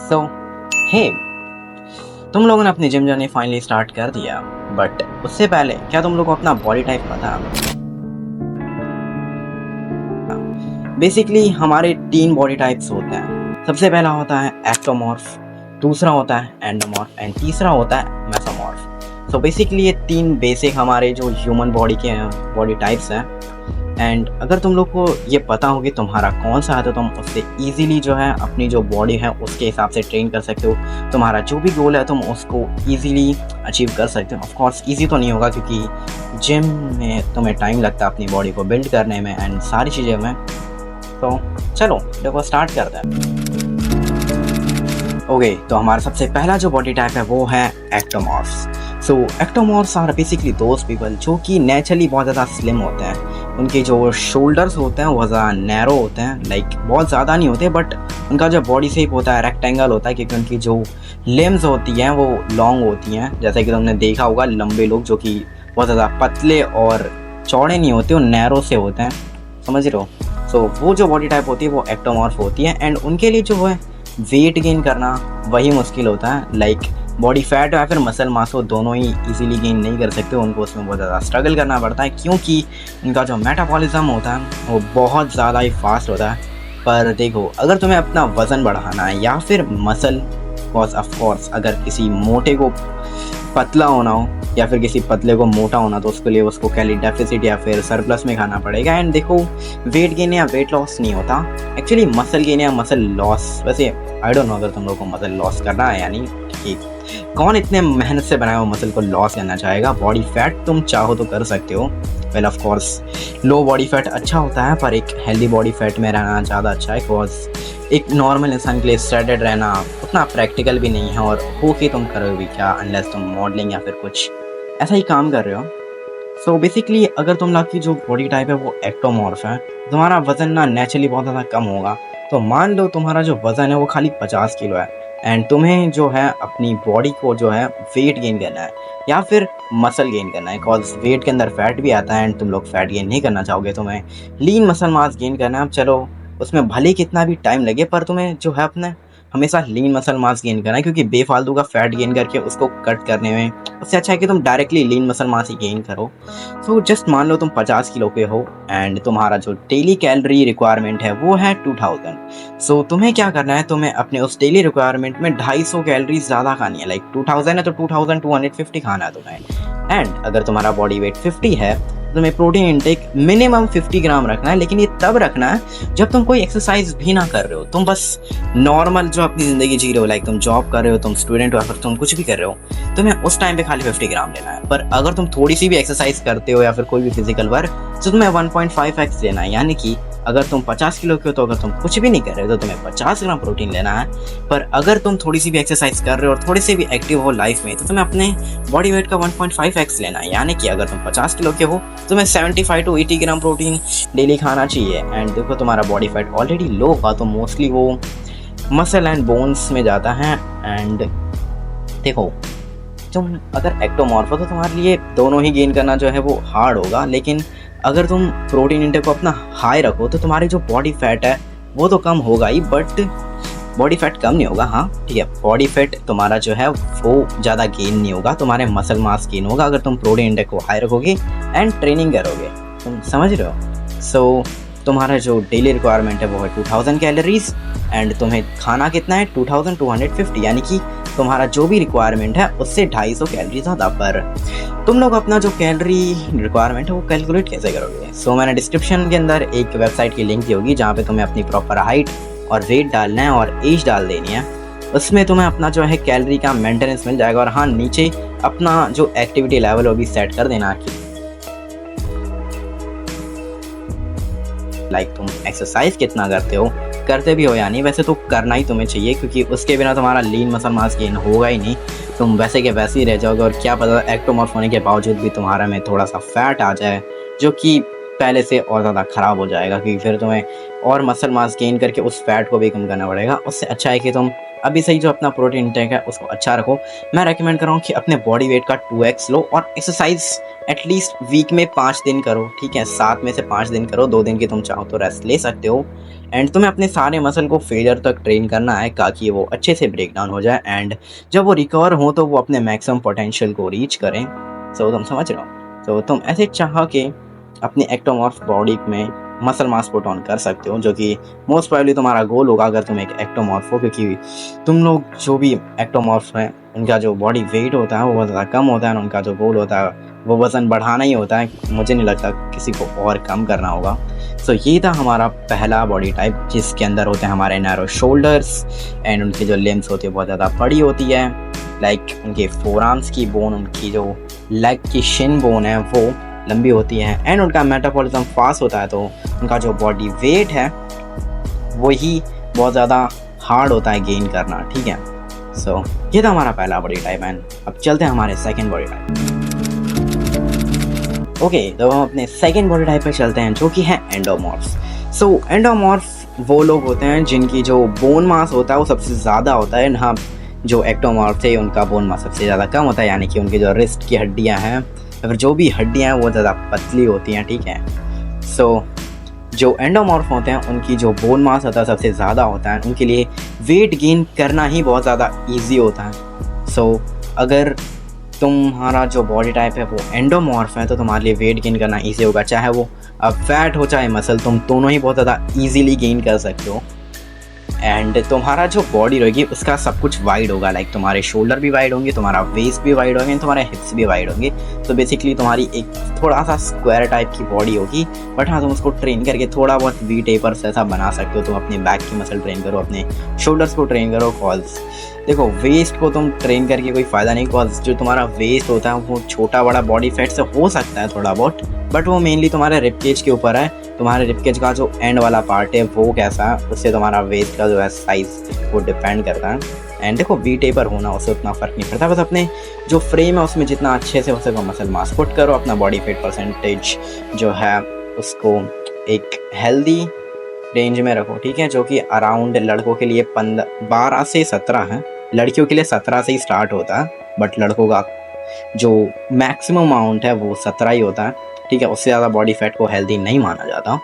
सो हे, तुम लोगों ने अपनी जिम जर्नी फाइनली स्टार्ट कर दिया, बट उससे पहले क्या तुम लोग को अपना बॉडी टाइप पता? बेसिकली हमारे 3 बॉडी टाइप्स होते हैं। सबसे पहला होता है एक्टोमॉर्फ, दूसरा होता है एंडोमॉर्फ एंड तीसरा होता है मेसोमॉर्फ। सो बेसिकली ये 3 बेसिक हमारे जो ह्यूमन बॉडी के बॉडी टाइप्स हैं। एंड अगर तुम लोग को ये पता हो कि तुम्हारा कौन सा है तो तुम उससे इजीली जो है अपनी जो बॉडी है उसके हिसाब से ट्रेन कर सकते हो। तुम्हारा जो भी गोल है तुम उसको इजीली अचीव कर सकते हो। ऑफ कोर्स इजी तो नहीं होगा क्योंकि जिम में तुम्हें टाइम लगता है अपनी बॉडी को बिल्ड करने में एंड सारी चीज़ें में। तो चलो देखो स्टार्ट करते हैं। ओके, तो हमारा सबसे पहला जो बॉडी टाइप है वो है एक्टोमॉर्फ्स। सो एक्टोमॉर्फ्स आर बेसिकली दोज पीपल जो कि नेचुरली बहुत ज़्यादा स्लिम होते हैं। उनके जो शोल्डर्स होते हैं वो ज़्यादा नैरो होते हैं, लाइक बहुत ज़्यादा नहीं होते, बट उनका जो बॉडी शेप होता है रेक्टेंगल होता है क्योंकि उनकी जो लिम्स होती हैं वो लॉन्ग होती हैं। जैसे कि तुमने देखा होगा लंबे लोग जो कि बहुत ज़्यादा पतले और चौड़े नहीं होते, वो नैरो से होते हैं, समझ रहे हो? सो वो जो बॉडी टाइप होती है वो एक्टोमॉर्फ होती है। एंड उनके लिए जो है वेट गेन करना वही मुश्किल होता है। लाइक बॉडी फैट या फिर मसल मास हो दोनों ही इजीली गेन नहीं कर सकते, उनको उसमें बहुत ज़्यादा स्ट्रगल करना पड़ता है क्योंकि उनका जो मेटाबॉलिज्म होता है वो बहुत ज़्यादा ही फास्ट होता है। पर देखो, अगर तुम्हें अपना वज़न बढ़ाना है या फिर मसल, ऑफ कोर्स अगर किसी मोटे को पतला होना हो या फिर किसी पतले को मोटा होना तो उसके लिए उसको कैलोरी डेफिसिट या फिर सरप्लस में खाना पड़ेगा। एंड देखो, वेट गेन या वेट लॉस नहीं होता, एक्चुअली मसल गेन या मसल लॉस। वैसे आई डोंट नो अगर तुम लोग को मसल लॉस करना है, यानी कि कौन इतने मेहनत से बनाया हुआ मसल को लॉस करना चाहेगा। बॉडी फैट तुम चाहो तो कर सकते हो। Well of course low body fat अच्छा होता है, पर एक हेल्दी बॉडी फैट में रहना ज़्यादा अच्छा है। बिकॉज एक नॉर्मल इंसान के लिए स्ट्रेटेड रहना उतना प्रैक्टिकल भी नहीं है, और हो के तुम करोगे क्या अनलेस तुम मॉडलिंग या फिर कुछ ऐसा ही काम कर रहे हो। सो बेसिकली अगर तुम लोग की जो बॉडी टाइप है वो एक्टोमॉर्फ है, तुम्हारा वज़न ना नेचुरली बहुत ज़्यादा कम होगा। तो मान लो तुम्हारा जो वज़न है वो खाली 50 किलो है एंड तुम्हें जो है अपनी बॉडी को जो है वेट गेन करना है या फिर मसल गेन करना है। बिकॉज वेट के अंदर फैट भी आता है एंड तुम लोग फैट गेन नहीं करना चाहोगे, तुम्हें लीन मसल मास गेन करना है। अब चलो उसमें भले कितना भी टाइम लगे पर तुम्हें जो है अपने हमेशा लीन मसल मास गेन करना है, क्योंकि बेफालतू का फैट गेन करके उसको कट करने में उससे अच्छा है कि तुम डायरेक्टली लीन मसल मास ही गेन करो। सो जस्ट मान लो तुम 50 किलो के हो एंड तुम्हारा जो डेली कैलोरी रिक्वायरमेंट है वो है 2000। सो तुम्हें क्या करना है, तुम्हें अपने उस डेली रिक्वायरमेंट में 250 कैलोरी ज़्यादा खानी है। लाइक 2000 है तो 2250 खाना है तुम्हें। एंड अगर तुम्हारा बॉडी वेट 50 है तुम्हें प्रोटीन इंटेक मिनिमम 50 ग्राम रखना है, लेकिन ये तब रखना है जब तुम कोई एक्सरसाइज भी ना कर रहे हो, तुम बस नॉर्मल जो अपनी ज़िंदगी जी रहे हो, लाइक तुम जॉब कर रहे हो, तुम स्टूडेंट हो या फिर तुम कुछ भी कर रहे हो, तुम्हें उस टाइम पे खाली 50 ग्राम लेना है। पर अगर तुम थोड़ी सी भी एक्सरसाइज करते हो या फिर कोई भी फिजिकल वर्क तो तुम्हें 1.5x लेना है। यानी कि अगर तुम 50 किलो के हो तो अगर तुम कुछ भी नहीं कर रहे हो तो तुम्हें 50 ग्राम प्रोटीन लेना है। पर अगर तुम थोड़ी सी भी एक्सरसाइज कर रहे हो और थोड़े से भी एक्टिव हो लाइफ में तो तुम्हें अपने बॉडी वेट का 1.5x लेना है। यानी कि अगर तुम 50 किलो के हो तुम्हें 75 to 80 ग्राम प्रोटीन डेली खाना चाहिए। एंड देखो, तुम्हारा बॉडी फैट ऑलरेडी लो होगा तो मोस्टली वो मसल एंड बोन्स में जाता है। एंड देखो, तुम अगर एक्टोमॉर्फ हो तो तुम्हारे लिए दोनों ही गेन करना जो है वो हार्ड होगा, लेकिन अगर तुम प्रोटीन इंटेक को अपना हाई रखो तो तुम्हारी जो बॉडी फैट है वो तो कम होगा ही, बट बॉडी फैट कम नहीं होगा। हाँ ठीक है, बॉडी फैट तुम्हारा जो है वो ज़्यादा गेन नहीं होगा, तुम्हारे मसल मास गेन होगा अगर तुम प्रोटीन इंटेक को हाई रखोगे एंड ट्रेनिंग करोगे। तुम समझ रहे हो? सो तुम्हारा जो डेली रिक्वायरमेंट है वो है 2000 कैलोरीज एंड तुम्हें खाना कितना है 2250, यानी कि तुम्हारा जो भी रिक्वायरमेंट है उससे 250 कैलोरी ज़्यादा। पर तुम लोग अपना जो कैलोरी रिक्वायरमेंट है वो कैलकुलेट कैसे करोगे? सो मैंने डिस्क्रिप्शन के अंदर एक वेबसाइट की लिंक दी होगी जहाँ पे तुम्हें अपनी प्रॉपर हाइट और वेट डालना है और एज डाल देनी है। उसमें तुम्हें अपना जो है कैलोरी का मेंटेनेंस मिल जाएगा। और हाँ, नीचे अपना जो एक्टिविटी लेवल वो भी सेट कर देना कि लाइक तुम एक्सरसाइज कितना करते भी हो या नहीं। वैसे तो करना ही तुम्हें चाहिए क्योंकि उसके बिना तुम्हारा लीन मसल मास गेन होगा ही नहीं, तुम वैसे के वैसे ही रह जाओगे। और क्या पता एक्टोमॉर्फ होने के बावजूद भी तुम्हारा में थोड़ा सा फैट आ जाए जो कि पहले से और ज़्यादा ख़राब हो जाएगा, क्योंकि फिर तुम्हें और मसल मास गेन करके उस फैट को भी कम करना पड़ेगा। उससे अच्छा है कि तुम अभी सही जो अपना प्रोटीन इंटेक है उसको अच्छा रखो। मैं रेकमेंड कर रहा हूँ कि अपने बॉडी वेट का 2x लो और एक्सरसाइज एटलीस्ट वीक में 5 दिन करो। ठीक है, 7 में से 5 दिन करो, 2 दिन की तुम चाहो तो रेस्ट ले सकते हो। एंड तुम्हें अपने सारे मसल को फेलियर तक ट्रेन करना है ताकि वो अच्छे से ब्रेक डाउन हो जाए एंड जब वो रिकवर हो तो वो अपने मैक्सिमम पोटेंशियल को रीच करें। सो तुम समझ रहे हो। तो तुम ऐसे चाह के अपनी एक्टोमॉर्फ बॉडी में मसल मास पुट ऑन कर सकते हो, जो कि मोस्ट प्रोबेबली तुम्हारा गोल होगा अगर तुम एक एक्टोमॉर्फ हो, क्योंकि तुम लोग जो भी एक्टोमॉर्फ हैं उनका जो बॉडी वेट होता है वो बहुत ज़्यादा कम होता है, उनका जो गोल होता है वो वज़न बढ़ाना ही होता है। मुझे नहीं लगता किसी को और कम करना होगा। सो ये था हमारा पहला बॉडी टाइप, जिसके अंदर होते हैं हमारे नैरो शोल्डर्स एंड उनकी जो लिम्स होती है बहुत ज़्यादा बड़ी होती है, लाइक उनके फोर आर्म्स की बोन, उनकी जो लेग की शिन बोन है वो लंबी होती है एंड उनका मेटाबॉलिज्म फास्ट होता है, तो उनका जो बॉडी वेट है वही बहुत ज़्यादा हार्ड होता है गेन करना। ठीक है। सो ये था हमारा पहला बॉडी टाइप एंड अब चलते हैं हमारे सेकंड बॉडी टाइप। ओके, तो हम अपने सेकंड बॉडी टाइप पे चलते हैं, जो कि है एंडोमॉर्फ्स। सो एंडोमॉर्फ वो लोग होते हैं जिनकी जो बोन मास होता है वो सबसे ज़्यादा होता है। हाँ, जो एक्टोमॉर्फ थे उनका बोन मास सबसे ज़्यादा कम होता है, यानी कि उनकी जो रिस्ट की हड्डियाँ हैं अगर जो भी हड्डियाँ हैं वो ज़्यादा पतली होती हैं। ठीक है। सो जो एंडोमॉर्फ होते हैं उनकी जो बोन मास होता है सबसे ज़्यादा होता है, उनके लिए वेट गेन करना ही बहुत ज़्यादा ईजी होता है। सो अगर तुम्हारा जो बॉडी टाइप है वो एंडोमॉर्फ है तो तुम्हारे लिए वेट गेन करना ईजी होगा, चाहे वो अब फैट हो चाहे मसल, तुम दोनों ही बहुत ज़्यादा ईजीली गेन कर सकते हो। एंड तुम्हारा जो बॉडी रहेगी उसका सब कुछ वाइड होगा, लाइक तुम्हारे शोल्डर भी वाइड होंगे, तुम्हारा वेस्ट भी वाइड होंगे, तुम्हारे हिप्स भी वाइड होंगे। तो बेसिकली तुम्हारी एक थोड़ा सा स्क्वायर टाइप की बॉडी होगी, बट हाँ तुम उसको ट्रेन करके थोड़ा बहुत वी टेपर्स ऐसा बना सकते हो। तुम अपने बैक की मसल ट्रेन करो, अपने शोल्डर्स को ट्रेन करो। कॉल्स देखो, वेस्ट को तुम ट्रेन करके कोई फ़ायदा नहीं, कॉज जो तुम्हारा वेस्ट होता है वो छोटा बड़ा बॉडी फैट से हो सकता है थोड़ा बहुत, बट वो मेनली तुम्हारे रिबकेज के ऊपर है। तुम्हारे रिबकेज का जो एंड वाला पार्ट है वो कैसा है उससे तुम्हारा वेस्ट का जो है साइज़ वो डिपेंड करता है। एंड देखो, वी टेपर होना उससे उतना फ़र्क नहीं पड़ता, बस अपने जो फ्रेम है उसमें जितना अच्छे से हो सके मसल मास पुट करो, अपना बॉडी फेट परसेंटेज जो है उसको एक हेल्दी रेंज में रखो। ठीक है, जो कि अराउंड लड़कों के लिए 12 से 17 है, लड़कियों के लिए 17 से ही स्टार्ट होता है, बट लड़कों का जो मैक्सिमम अमाउंट है वो 17 ही होता है। ठीक है, उससे ज़्यादा बॉडी फैट को हेल्दी नहीं माना जाता।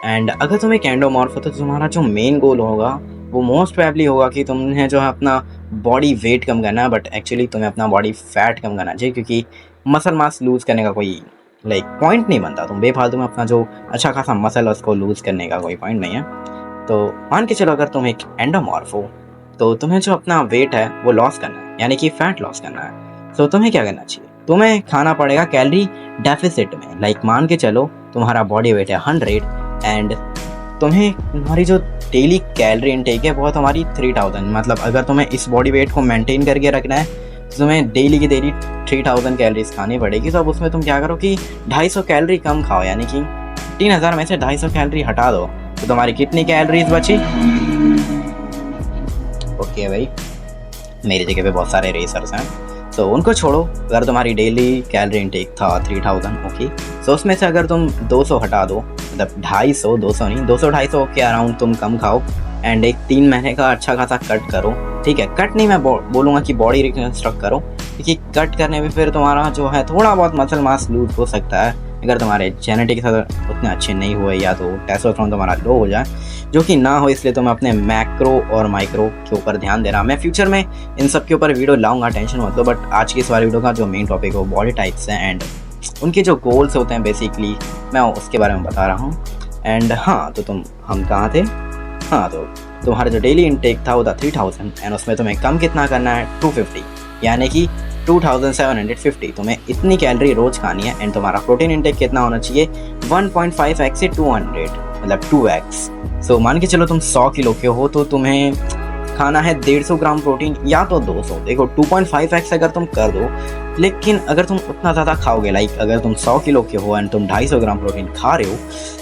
एंड अगर तुम एक एंडोमॉर्फ हो तो तुम्हारा जो मेन गोल होगा वो मोस्ट प्रोबेबली होगा कि तुम्हें जो है अपना बॉडी वेट कम करना है, बट एक्चुअली तुम्हें अपना बॉडी फैट कम करना चाहिए, क्योंकि मसल मास लूज़ करने का कोई पॉइंट नहीं बनता। तुम बेफालतू में अपना जो अच्छा खासा मसल है उसको लूज़ करने का कोई पॉइंट नहीं है। तो मान के चलो अगर तुम एक एंडोमॉर्फ हो तो तुम्हें जो अपना वेट है वो लॉस करना है, यानी कि फैट लॉस करना है। तो तुम्हें क्या करना चाहिए, तुम्हें खाना पड़ेगा कैलोरी डेफिसिट में। मान के चलो तुम्हारा बॉडी वेट है 100 एंड तुम्हारी जो डेली कैलोरी इनटेक है वो तुम्हारी 3000। मतलब अगर तुम्हें इस बॉडी वेट को मेंटेन करके रखना है तो तुम्हें डेली की डेली 3000 कैलोरीज खानी पड़ेगी। तो अब उसमें तुम क्या करो कि 250 कैलोरी कम खाओ, यानी कि 3000 में से 250 कैलोरी हटा दो, तो तुम्हारी कितनी कैलोरीज बची। ओके भाई, मेरी जगह पे बहुत सारे रेसर्स हैं तो उनको छोड़ो। अगर तुम्हारी डेली कैलोरी इनटेक था 3000, ओके, तो उसमें से अगर तुम 200 हटा दो, मतलब 250, 200 नहीं, 200-250 के अराउंड तुम कम खाओ एंड एक 3 महीने का अच्छा खासा कट करो। ठीक है, कट नहीं, मैं बोलूँगा कि बॉडी रिकंस्ट्रक्ट करो, क्योंकि कट करने में फिर तुम्हारा जो है थोड़ा बहुत मसल मास लूज हो सकता है अगर तुम्हारे जेनेटिक्स उतने अच्छे नहीं हुए या तो टेस्टोस्टेरोन तुम्हारा लो हो जाए, जो कि ना हो। इसलिए तुम्हें अपने मैक्रो और माइक्रो के ऊपर ध्यान देना। मैं फ्यूचर में इन सब के ऊपर वीडियो लाऊंगा, टेंशन मत लो। बट आज की इस वाली वीडियो का जो मेन टॉपिक है वो बॉडी टाइप्स हैं एंड उनके जो गोल्स होते हैं, बेसिकली मैं उसके बारे में बता रहा हूँ। एंड हाँ, तो हम कहाँ थे। हाँ, तो तुम्हारा जो डेली इनटेक था वो था 3000 एंड उसमें तुम्हें कम कितना करना है 250, यानी कि 2750। तुम्हें इतनी कैलोरी रोज खानी है एंड तुम्हारा प्रोटीन इनटेक कितना होना चाहिए 1.5x से 200, मतलब 2x। सो मान के चलो तुम 100 किलो के हो तो तुम्हें खाना है 150 ग्राम प्रोटीन या तो 200। देखो 2.5x अगर तुम कर दो, लेकिन अगर तुम उतना ज़्यादा खाओगे, अगर तुम 100 किलो के हो एंड तुम 250 ग्राम प्रोटीन खा रहे हो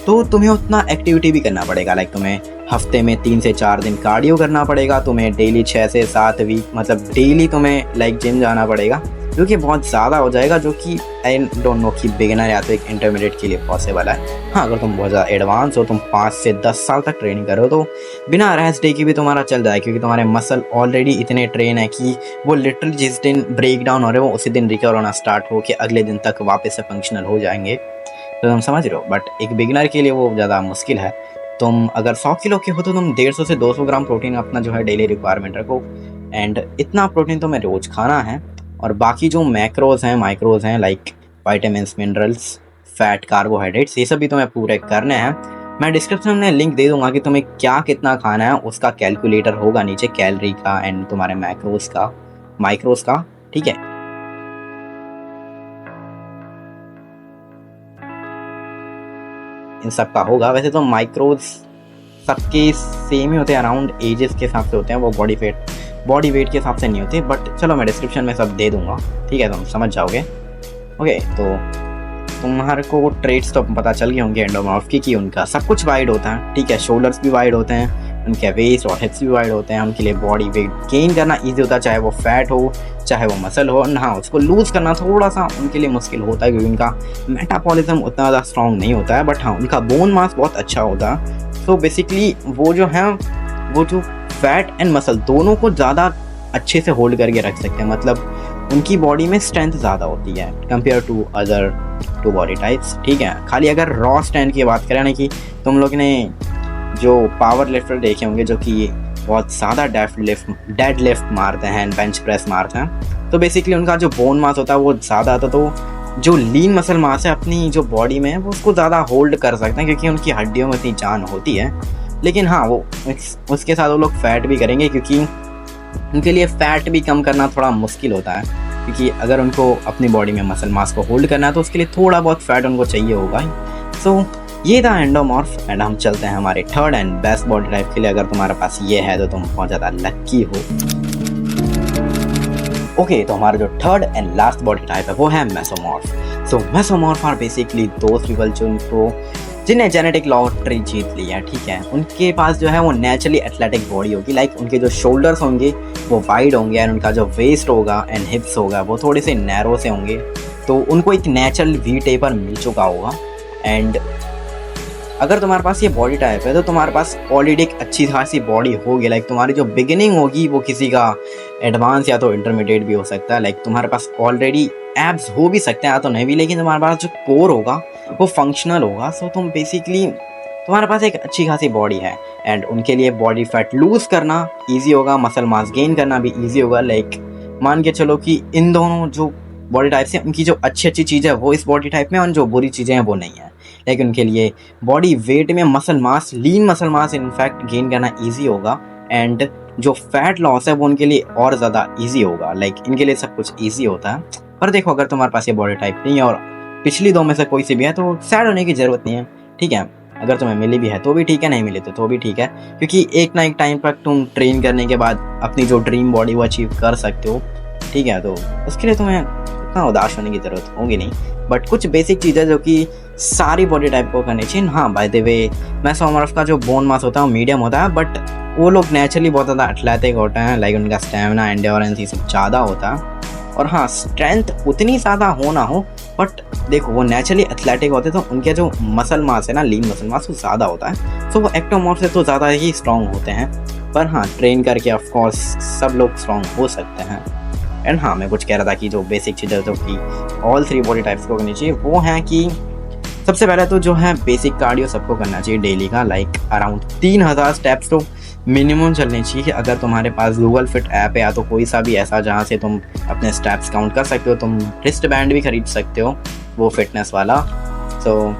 तो तुम्हें उतना एक्टिविटी भी करना पड़ेगा। तुम्हें हफ्ते में 3 से 4 दिन कार्डियो करना पड़ेगा, तुम्हें डेली 6 से 7 वीक मतलब डेली तुम्हें जिम जाना पड़ेगा, जो कि बहुत ज़्यादा हो जाएगा, जो कि आई डोंट नो कि बिगिनर या तो एक इंटरमीडिएट के लिए पॉसिबल है। हाँ, अगर तुम बहुत ज़्यादा एडवांस हो, तुम 5 से 10 साल तक ट्रेनिंग करो तो बिना रेस्ट डे की भी तुम्हारा चल जाए, क्योंकि तुम्हारे मसल ऑलरेडी इतने ट्रेन है कि वो लिटरली जिस दिन ब्रेक डाउन हो रहे हो उसी दिन रिकवर होना स्टार्ट हो के अगले दिन तक वापस से फंक्शनल हो जाएंगे। तो तुम समझ रहे हो। बट एक बिगिनर के लिए वो ज़्यादा मुश्किल है। तुम अगर 100 किलो के हो तो तुम 150 से 200 ग्राम प्रोटीन अपना जो है डेली रिक्वायरमेंट रखो, एंड इतना प्रोटीन तुम्हें रोज़ खाना है। और बाकी जो मैक्रोज हैं माइक्रोज हैं like vitamins, minerals, fat, carbohydrates, ये सब भी तुम्हें पूरे करने हैं। मैं डिस्क्रिप्शन में लिंक दे दूंगा कि तुम्हें क्या कितना खाना है, उसका कैलकुलेटर होगा नीचे कैलोरी का एंड तुम्हारे मैक्रोज का, माइक्रोज का, ठीक है। इन सब का होगा। वैसे तो माइक्रोज सबके सेम ही होते हैं, अराउंड एजेस के हिसाब से होते हैं, वो बॉडी वेट के हिसाब से नहीं होते, बट चलो मैं डिस्क्रिप्शन में सब दे दूंगा, ठीक है, तुम समझ जाओगे। ओके, तो तुम्हारे को ट्रेड्स तो पता चल गए होंगे एंडोमॉर्फ की कि उनका सब कुछ वाइड होता है, ठीक है। शोल्डर्स भी वाइड होते हैं, उनके वेस्ट और हिप्स भी वाइड होते हैं। उनके लिए बॉडी वेट गेन करना ईजी होता है, चाहे वो फैट हो चाहे वो मसल हो। हाँ, उसको लूज़ करना थोड़ा सा उनके लिए मुश्किल होता है क्योंकि उनका मेटाबॉलिज्म उतना ज़्यादा स्ट्रॉन्ग नहीं होता है, बट हाँ उनका बोन मास बहुत अच्छा होता है। सो बेसिकली वो जो फैट एंड मसल दोनों को ज़्यादा अच्छे से होल्ड करके रख सकते हैं, मतलब उनकी बॉडी में स्ट्रेंथ ज़्यादा होती है compare to other two body types, ठीक है। खाली अगर रॉ स्ट्रेंथ की बात करें ना, कि तुम लोग ने जो पावर लिफ्टर देखे होंगे जो कि बहुत ज़्यादा डेड लिफ्ट मारते हैं, बेंच प्रेस मारते हैं, तो बेसिकली उनका जो बोन मास होता है वो ज़्यादा आता, तो जो लीन मसल मास है अपनी जो बॉडी में वो उसको ज़्यादा होल्ड कर सकते हैं क्योंकि उनकी हड्डियों में इतनी जान होती है। लेकिन हाँ, वो उसके साथ वो लोग फैट भी करेंगे क्योंकि उनके लिए फ़ैट भी कम करना थोड़ा मुश्किल होता है, क्योंकि अगर उनको अपनी बॉडी में मसल मास को होल्ड करना है तो उसके लिए थोड़ा बहुत फैट उनको चाहिए होगा। सो ये था एंडोमॉर्फ, एंड हम चलते हैं हमारे third and best body type के लिए। अगर तुम्हारे पास ये है तो तुम बहुत ज़्यादा लक्की हो। ओके, तो हमारा जो third and last body type है वो है mesomorph. So mesomorph are basically those people जिन्हें जेनेटिक लॉटरी जीत ली है, ठीक है। उनके पास जो है वो नेचुरली एथलेटिक बॉडी होगी, लाइक उनके जो शोल्डर्स होंगे वो वाइड होंगे एंड उनका जो वेस्ट होगा एंड हिप्स होगा वो थोड़े से नैरो से होंगे, तो उनको एक नेचुरल वी टेपर मिल चुका होगा। एंड अगर तुम्हारे पास ये बॉडी टाइप है तो तुम्हारे पास ऑलरेडी एक अच्छी खासी बॉडी होगी, लाइक तुम्हारी जो बिगिनिंग होगी वो किसी का एडवांस या तो इंटरमीडिएट भी हो सकता है, लाइक तुम्हारे पास ऑलरेडी एब्स हो भी सकते हैं या तो नहीं भी, लेकिन तुम्हारे पास जो कोर होगा वो फंक्शनल होगा। सो तुम बेसिकली तुम्हारे पास एक अच्छी खासी बॉडी है एंड उनके लिए बॉडी फैट लूज़ करना ईजी होगा, मसल मास गेन करना भी ईजी होगा। लाइक मान के चलो कि इन दोनों जो बॉडी टाइप्स हैं उनकी जो अच्छी अच्छी चीज़ें वो इस बॉडी टाइप में और जो बुरी चीज़ें हैं वो नहीं है, लेकिन उनके लिए बॉडी वेट में muscle mass, lean muscle mass in fact gain करना ईजी होगा एंड जो फैट लॉस है वो उनके लिए और ज़्यादा ईजी होगा। लाइक इनके लिए सब कुछ ईजी होता है। पर देखो, अगर तुम्हारे पास ये बॉडी टाइप नहीं है और पिछली दो में से कोई सी भी है तो सैड होने की ज़रूरत नहीं है, ठीक है। अगर तुम्हें मिली भी है तो भी ठीक है, नहीं मिली तो भी ठीक है, क्योंकि एक ना एक टाइम पर तुम ट्रेन करने के बाद अपनी जो ड्रीम बॉडी वो अचीव कर सकते हो, ठीक है। तो उसके लिए तुम्हें उतना उदास होने की ज़रूरत होगी नहीं, बट कुछ बेसिक चीज़ें जो कि सारी बॉडी टाइप को करनी चाहिए। हाँ, बाय द वे मेसोमॉर्फ का जो बोन मास होता है वो मीडियम होता है, बट वो लोग नेचुरली बहुत ज़्यादा एथलेटिक होते हैं, लाइक उनका स्टेमिना, एंड्योरेंस ये सब ज़्यादा होता है। और हाँ, स्ट्रेंथ उतनी ज़्यादा हो ना हो, बट देखो वो नेचुरली एथलेटिक होते हैं तो उनके जो मसल मास है ना, लीन मसल मास, वो ज़्यादा होता है। सो वो एक्टोमॉर्फ से तो ज़्यादा ही स्ट्रॉन्ग होते हैं, पर हाँ ट्रेन करके ऑफकोर्स सब लोग स्ट्रॉन्ग हो सकते हैं। एंड हाँ, मैं कुछ कह रहा था कि जो बेसिक चीज़ें जो कि ऑल थ्री बॉडी टाइप्स को करनी चाहिए वो हैं कि सबसे पहले तो जो है बेसिक कार्डियो सबको करना चाहिए डेली का, लाइक अराउंड 3000 स्टेप्स तो मिनिमम चलने चाहिए। अगर तुम्हारे पास गूगल फिट ऐप है या तो कोई सा भी ऐसा जहाँ से तुम अपने स्टेप्स काउंट कर सकते हो, तुम रिस्ट बैंड भी खरीद सकते हो वो फिटनेस वाला, तो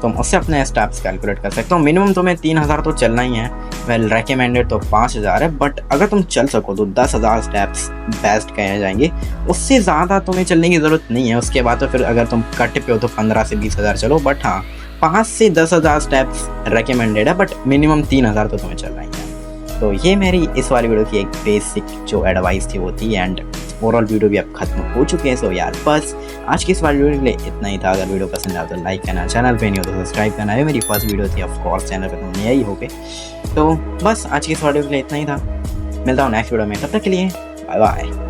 तुम उससे अपने स्टेप्स कैलकुलेट कर सकते हो। मिनिमम तुम्हें 3000 तो चलना ही है, वेल रेकमेंडेड तो 5000 है, बट अगर तुम चल सको तो 10,000 स्टेप्स बेस्ट कहे जाएंगे, उससे ज़्यादा तुम्हें चलने की ज़रूरत नहीं है। उसके बाद तो फिर अगर तुम कट पे हो तो 15 से 20,000 चलो, बट हाँ 5 से 10,000 स्टेप्स रेकमेंडेड है, बट मिनिमम 3000 तो तुम्हें चलना ही है। तो ये मेरी इस वाली वीडियो की एक बेसिक जो एडवाइस थी वो थी, एंड ओवरऑल वीडियो भी अब खत्म हो चुके हैं। सो यार बस आज की इस वाली वीडियो के लिए इतना ही था। अगर वीडियो पसंद आया तो लाइक करना, चैनल पे नहीं हो तो सब्सक्राइब करना। ये मेरी फर्स्ट वीडियो थी, ऑफ कोर्स चैनल पे तुम नए ही होगे। तो बस आज की इस वीडियो के लिए इतना ही था, मिलता हूँ नेक्स्ट वीडियो में, तब तक के लिए बाय बाय।